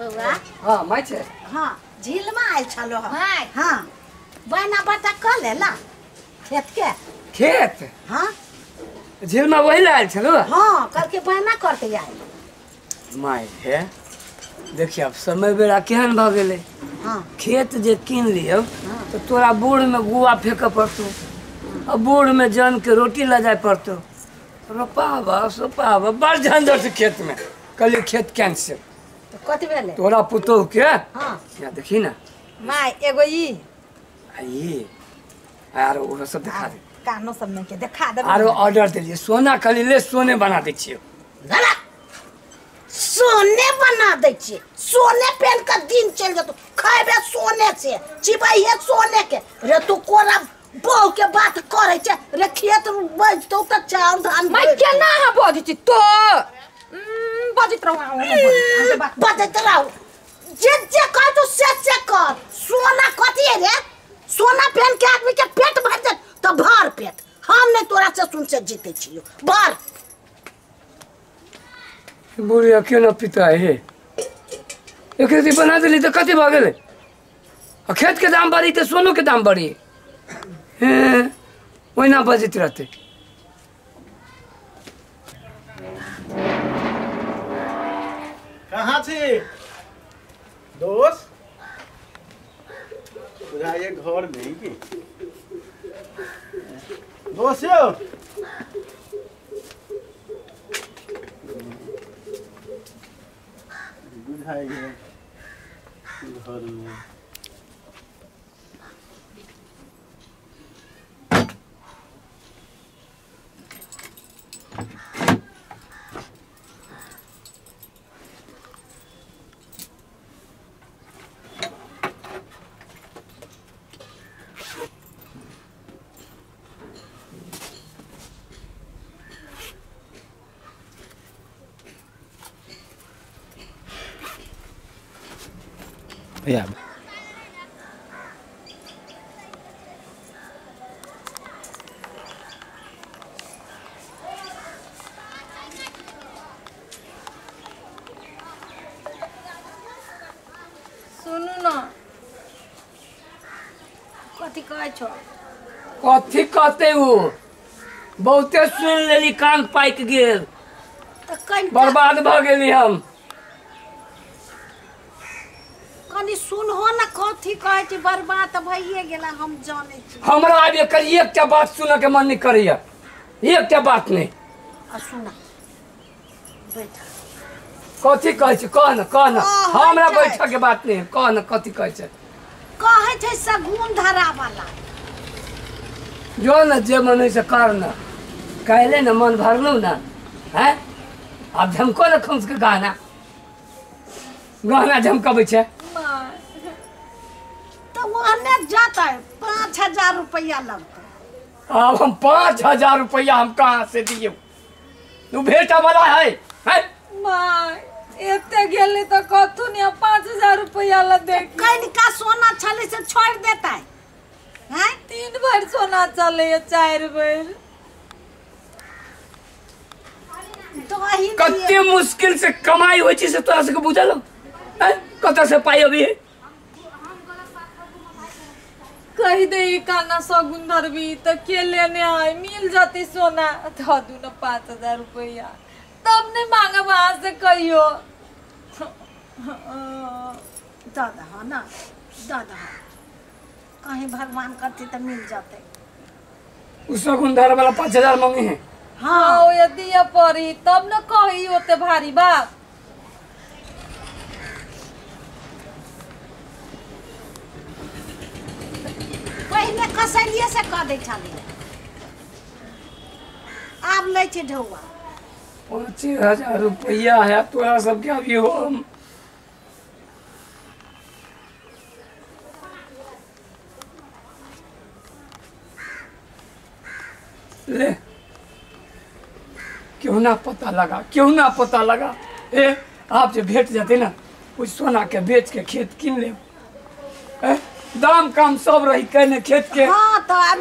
बउआ हां माय छे हां झील में आइल छलो हां हां बना बटा कर लेला खेत के खेत हां झील में वही लायल छलो हां कल के बना करते आइल माय है देखिए अब समय बेरा केहन भ गेले हां खेत जे कीन लियो तो तोरा बोर में गुआ फेंक पड़तो अब बोर में जन के रोटी ला जाए पड़तो रोपावा सोपावा बड़ झंझट से खेत में कल खेत कैंसिल तो कथि भेले तोरा पुतो के हां यहाँ देखी ना माय एगो ई ये यार वो सब दिखा दे कानो सब में के दिखा दे आरो ऑर्डर दिलिए सोना कली ले सोने बना दे छियो गला सोने बना दे छी सोने पहन का दिन चल जतो खाबे सोने से चिबाइए सोने के रे तू कोरा बहु के बात करे छे रे खेत बजतो त चाउर धान मैं केना हा बजै छी तो बजैत रहौ बजैत रहौ जे कह तू से कर सोना कथी है रे सोना पहन के आदमी के पेट भर दे तो भर पेट हम नहीं तोरा से सुन से जीते छियो भर बुढ़िया क्यों ना पिता है एक रति बना दिली तो कथी भ गेले खेत के दाम बढ़ी तो सोनू के दाम बढ़ी ओना बजत रहते कहाँ छी दोस्त बुझाइए घर नहीं की दोस्त यो बुझाइए घर में या सुनू ना कथी कहै छो कथी कहते हो बहुते सुन लेली कान पाइक गेल तो कहीं बर्बाद भ गेली हम कनी सुनहो ना कथी कहे छी बर्बाद भइए गेला हम जाने छी हमरा आब एकर एकटा बात सुन के मन नहीं करैया एकटा बात नहीं आ सुना बैठा कथी कहै छै कह न हमरा छै। बैठक के बात नहीं कह न कथी कहै छै कहे छै सगुन धरा वाला जो न जे मन से कर न कहले न मन भरलू न हैं अब झमको न खुश के गाना झमकबै छै तो वहने जाता है 5000 रुपया लगता अब हम 5000 रुपया हम कहाँ से दियो तू भेटा वाला है हैं माय एते गेले तो कथु ने 5000 रुपया ला दे कहीं का सोना छले से छोड़ देता है हैं 3 बार सोना चले 4 बार तो वही कते मुश्किल से कमाई होई छै से तोरा से बुझल हैं कत से पाई अभी कह दे काना सगुन धरबी तो के लेने आए मिल जाती सोना धो दू न 5000 रुपया तब ने मांगा वहां से कहियो दादा हाँ ना दादा हाँ कहीं भगवान करते तो मिल जाते उसमें गुंधार वाला 5000 मांगे हैं हाँ यदि ये परी तब न कही ओते भारी बात पहले कसलिए से कह दे छाली आब ले छे ढौआ 5000 रुपया है तोरा सब के अभी हो ले क्यों ना पता लगा ए आप जो भेट जाते ना उस सोना के बेच के खेत किन ले दाम काम सब रही कहने खेत के हाँ तो अब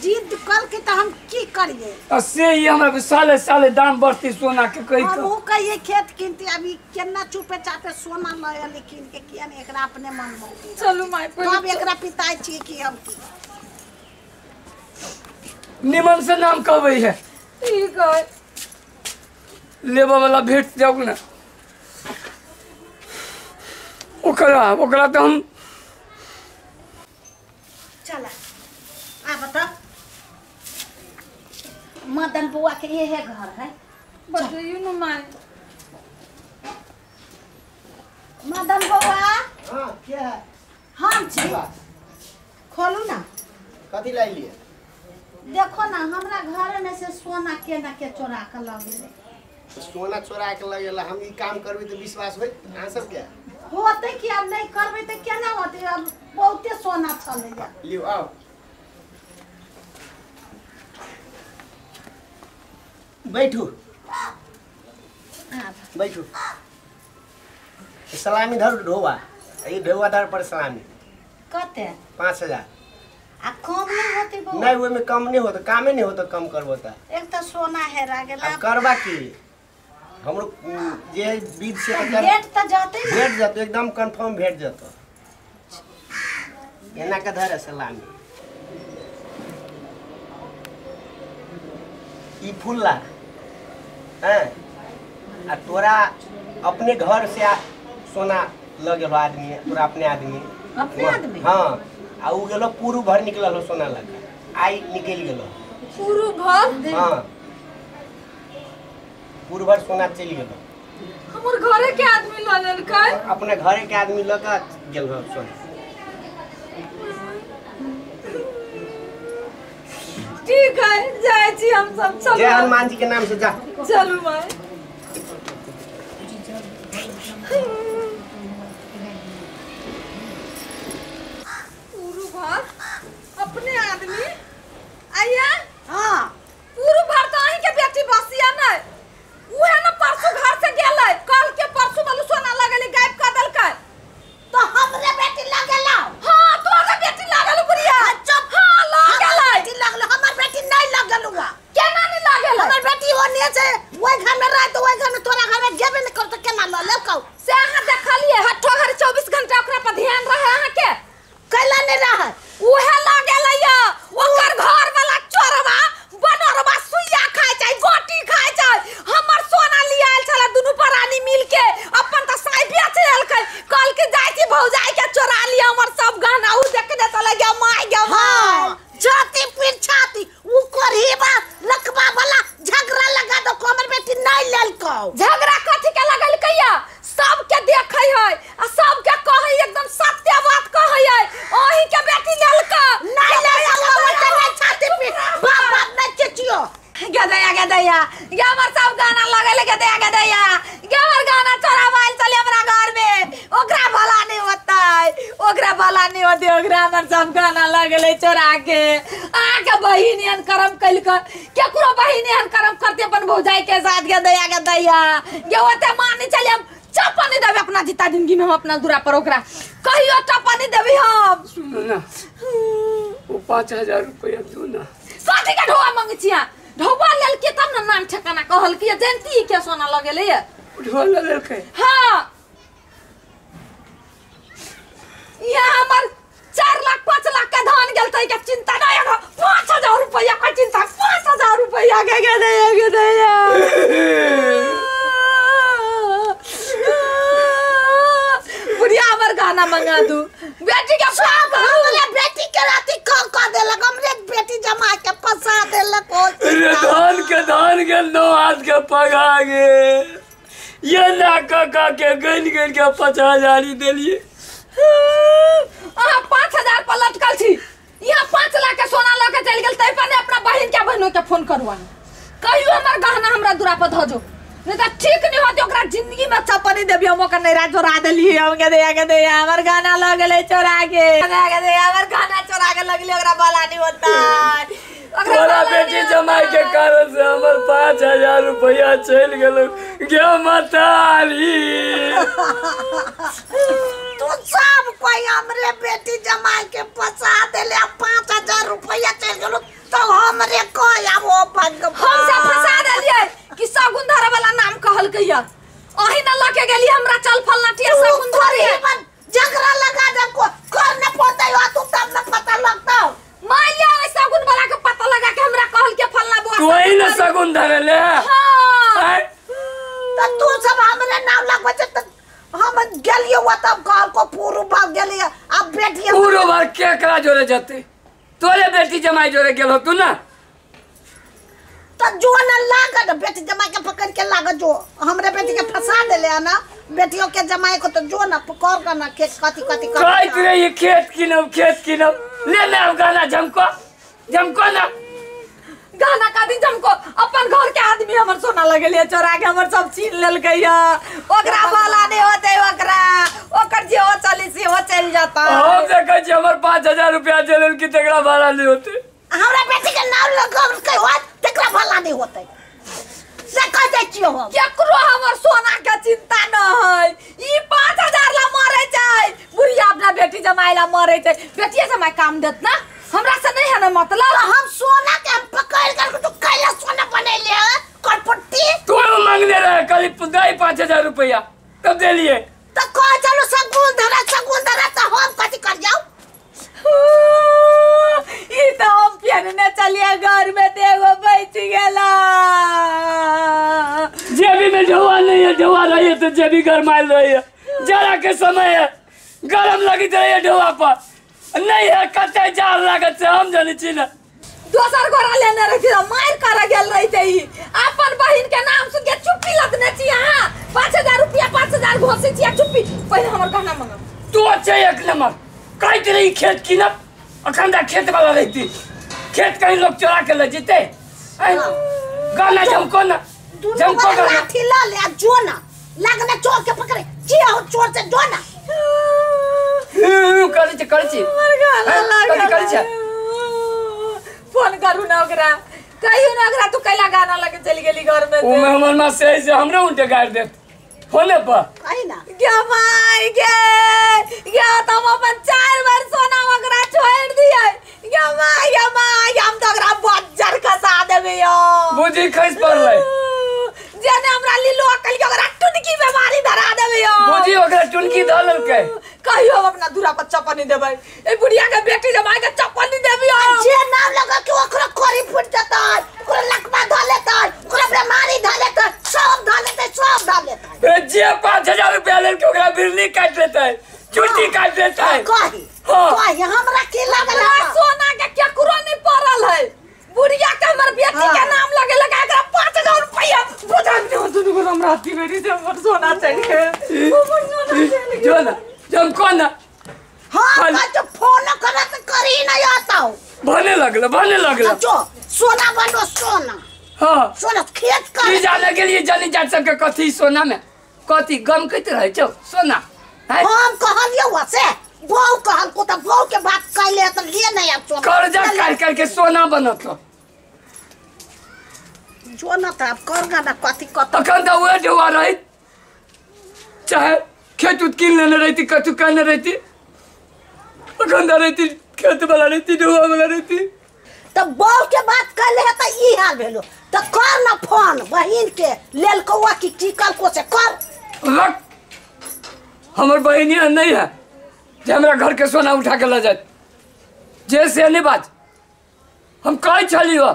जिद कल के तो हम की करिए से ये हमरा साले साले दाम बढ़ती सोना के कही हम का वो कहिए खेत किनती अभी केना चुपे चापे सोना लया लेकिन के किया ने एकरा अपने मन में चलू माय तब एकरा पिताई छी कि हम निमन से नाम कहबै है ठीक है लेबा वाला भेट जाऊ ना ओकरा तो हम चला आ बता मदन बुआ के ये है घर है बताइए ना माय मदन बुआ हाँ क्या है हम छी खोलू ना कथी लाई लिए देखो ना हमरा घर में से सोना केना के चोरा के लग गेले सोना चोरा के लगेला हम ई काम करबे तो विश्वास होई अहाँ सब क्या होते कि अब नहीं करबे तो केना होते अब बहुते सोना चले जा लियो आओ बैठू बैठू सलामी धर ढोवा ये ढोवा धर पर सलामी कते 5000 आ कम नहीं होती बहु नहीं वो में कम नहीं होता कामे नहीं होता कम करबो ता एक तो सोना हेरा गेला अब करबा की हमरो जे बीज से भेट तो जाते ना भेट जातो एकदम कंफर्म भेट जातो एना के धर सलामी ई फुल्ला हैं आ तोरा अपने घर से सोना लगे आदमी तोरा अपने आदमी अपने आदमी हाँ आ उ गेलो पूरू भर निकलल हो सोना लगे आई निकल गेलो पूरू भर हाँ पूरू भर सोना चल गेलो हमर घरे के आदमी लनल का अपने घरे के आदमी लगा गेल हो सोना ठीक है जाए छी हम सब जय चलो हनुमान जी के नाम से जा चलू माय पूरू भर अपने आदमी आया हां पूरू भर तो अहीं के बेटी बसिया नै उहे न परसु घर से गेलै कल के परसु बलु सोना लगले गायब कर देलकै तो हमरे बेटी लगेला हां तोरे बेटी लागल बुढ़िया चुप हां लागलै बेटी लगल हमर बेटी नहीं लगल हुआ केना नहीं लागल हमर बेटी होने से ओइ घर में रह तो ओइ घर में तोरा घर में जेबे नहीं कर तो केना ल ले कहू से अहाँ देखलिए हट्ठो घर 24 घंटा ओकरा पर ध्यान रहे अहाँ के कैला नहीं रह उहे लागलै या ओकर घर वाला चोरवा बनरवा सुइया खाय छै गोटी खाय छै हमर सोना लियाल छला दुनु परानी मिल के अपन त साई बेच लेलकै कल के जाय छी भौजाई के चोरा लिया हमर सब गहना उ देखने चले गया माय गया हां छाती पीर छाती उ करहीबा लखबा वाला झगड़ा लगा दो हमर बेटी नहीं लेल कहू झगड़ा कथि के लगल कैया सबके देखै है आ सबके कहै एकदम सत्य बात कहै है ओही के बेटी लेलका नहीं लेल छाती पीर बाप बाप नहीं चचियो गदया ये हमर सब गाना लगल गदया ये हमर गाना चोरावाल चले हमरा घर में ओकरा भला नहीं होतै ओकरा भला नहीं होतै ओकरा हमर सब गाना लगले चोरा के आके बहिनियन करम कइल कर केकरो बहिनियन करम करते अपन भौजाई के साथ गदया ये होते मानी चले हम चपनी देबे अपना जीता जिंदगी में हम अपना दूरा पर ओकरा कहियो चपनी देबे हम सुनो ना वो 5000 रुपया दो ना कथि के ढोआ मंगचिया ढोआ लेल के तब ना नाम ठिकाना कहल कि जनती के सोना लगेले ये ढोल लेलकै हां ये हमर 4 लाख 5 लाख के धान गेल तै के चिंता नहीं है 5000 रुपया के चिंता 5000 रुपया के दे बुढ़िया हमर गाना मंगा दू बेटी के सब हमरे बेटी के राती क देलक हमरे बेटी जमा के फंसा देलक ओ धान के 9 हाथ के पगा गे ये ना काका के गन के 5000 ही देलिए आ 5000 पर लटकल छी यहाँ 5 लाख के सोना लेके चल गेल तै पर अपना बहिन के बहनों के फोन करवा कहियो हमर गहना हमरा दूरा पर ध जो नहीं तो ठीक नहीं होती ओकरा जिंदगी में चपनी देबी हम ओकर नहीं रात चोरा देली हम के दे हमर गाना लगले चोरा के हमर गाना चोरा के लगली ओकरा भला नहीं होता तोरा बेटी जमाई के कारण से हमर 5000 रुपया चल गेलो गे मतारी तू सब कोई हमरे बेटी जमाई के फंसा देले 5000 रुपया चल गेलो तो हमरे कोई अब गेली हमरा चल फलना टिया सगुन धरे झगड़ा लगा दे को कर न पता हो तू तब न पता लगता मान लिया सगुन वाला के पता लगा के हमरा कहल के फलना बुआ तू ही न सगुन धरे ले हां तो तू सब हमरे नाम लगबे त हम गेलिए वो तब कहल को पूरू भाग गेलिए अब बेटी पूरो भर के करा जोरे जाते तोरे बेटी जमाई जोरे गेल हो तू ना तो जो न लागत बेटी जमाई के पकड़ के लागत जो हमरे बेटी के फंसा देले ना बेटियों के जमाई को तो जो न पकड़ कर ना खेत कति कहत रही खेत किनब ले ले गाना जमको ना गाना का दिन हमको अपन घर के आदमी हमर सोना लगेलिए चोरा के हमर सब छीन लेल गया ओकरा वाला नहीं होते ओकर जे हो चली से हो चल जाता हम देखै छी हमर 5000 रुपया देलन की तकरा भाड़ा नहीं होते हमरा बेटी के नाम लगाव के होत तकरा भला नहीं होते से कह दे छियो हम केकरो हमर सोना के चिंता न है ई 5000 ला मरे छै बुढ़िया अपना बेटी जमाई ला मरे छै बेटिए जमाई काम देत ना हमरा से नहीं है ना मतलब हम सोना के हम पकड़ कर तो कैला सोना बनेले कटपट्टी तू मांगने रहे कल पुदाई 5000 रुपया तब दे लिए तो कह चलो सगुन धरा तो हम कथि कर जाऊ ई तो हम पियने चलिए घर में देखो बैठ गेला जेबी में ढवा नहीं है ढवा रही है तो जेबी घर मार रही है जरा के समय है गरम लगी रही है ढवा पर नहीं है कते जार लागत से हम जानी छी ना दोसर गोरा लेने रही थी मार कर गेल रही थी अपन बहिन के नाम सुन के चुप्पी लगने छी हां 5000 रुपया 5000 घोसी छी चुप्पी पहले हमर गहना मांग तू अच्छे एक नंबर कहत रही खेत की ना अखंडा खेत वाला रहती खेत कहीं लोग चोरा के ले जीते गाना जमको गाना लाठी ला ले जो ना लगने चोर के पकड़े जी हो चोर से जो ना करची फोन करू ना ओकरा कहियो ना ओकरा तू कैला गाना लगे चली गेली घर में ओ मैं हमर मां से हमरे उल्टे गाड़ दे होने पर कहीं ना क्या माई क्या तुम अपन 4 बार सोना वगैरह छोड़ दिए क्या माई हम तो ओकरा बज्जर खसा देबे यो बुझी खस पड़ले जेने हमरा लीलो अकल के ओकरा टुनकी बीमारी धरा देबे यो बुझी ओकरा टुनकी धलल के कहियो अपना दूरा पर चप्पल नहीं देबे ए बुढ़िया के बेटी जमाई के चप्पल नहीं देबी जे नाम लगा के ओकरा कोरी फुट जाता है ओकरा लकवा ध लेता है ओकरा बीमारी ध लेता है सब ध लेता है जे 5000 रुपया ले के ओकरा बिरनी काट लेता है चुट्टी काट लेता है कही हमरा के लागल सोना के केकरो नहीं पड़ल है बुढ़िया के हमर बेटी के नाम लगा एकरा 5000 रुपया बुझान दे दुनु को हमरा हाथी बेटी से हमर सोना चढ़ के जो ना जम कौन हां तो फोन करत करी नहीं आता हो बने लगला जो सोना बनो सोना हां सोना खेत कर ई जाने के लिए जानी जात सब के कथी सोना में कथी गम कत रहे छौ सोना है हम कहलियो वसे बहु कहल को त बहु के बात कहले त ले नहीं अब सोना कर्जा काट के सोना बनत जो ना त करगा ना कथी कत तखन त उहे ढुआ रही चाहे खेत उत किन लेने रहती कथू कहने रहती अखंडा रहती खेत वाला रहती ढुआ वाला रहती त बहु के बात कहले है त ई हाल भेलो त कर ना फोन बहिन के लेल कौआ की टिकल को से कर रख हमर बहिनिया नहीं है जे हमरा घर के सोना उठा के ले जात जे से नहीं बात हम कह चलियो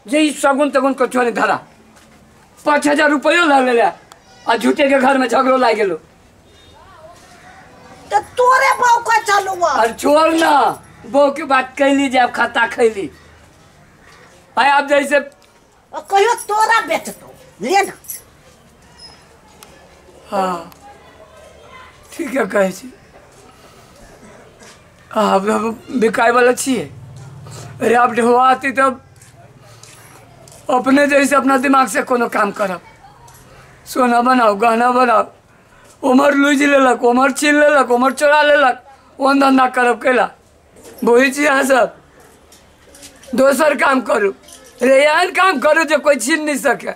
जे ई सगुन तगुन को छोने धरा 5000 रुपया ला ले आ झूठे के घर में झगड़ो लाग गेलो त तोरे बहु का चलू और छोड़ ना बो के बात कैली जे अब खाता खैली भाई आप जैसे कहियो तोरा बेचतो ले ना हाँ ठीक है कहे छी अब बिकाय वाला छिए अरे आप ढुआती तब अपने जैसे अपना दिमाग से कोनो काम करब सोना बनाओ गहना बनाओ उमर लूज लेलक उमर छीन लेलक उमर चोरा लेलक ओन धंधा करब कैला वही छी अहाँ सब दोसर काम करू रे एहन काम करू जो कोई छीन नहीं सके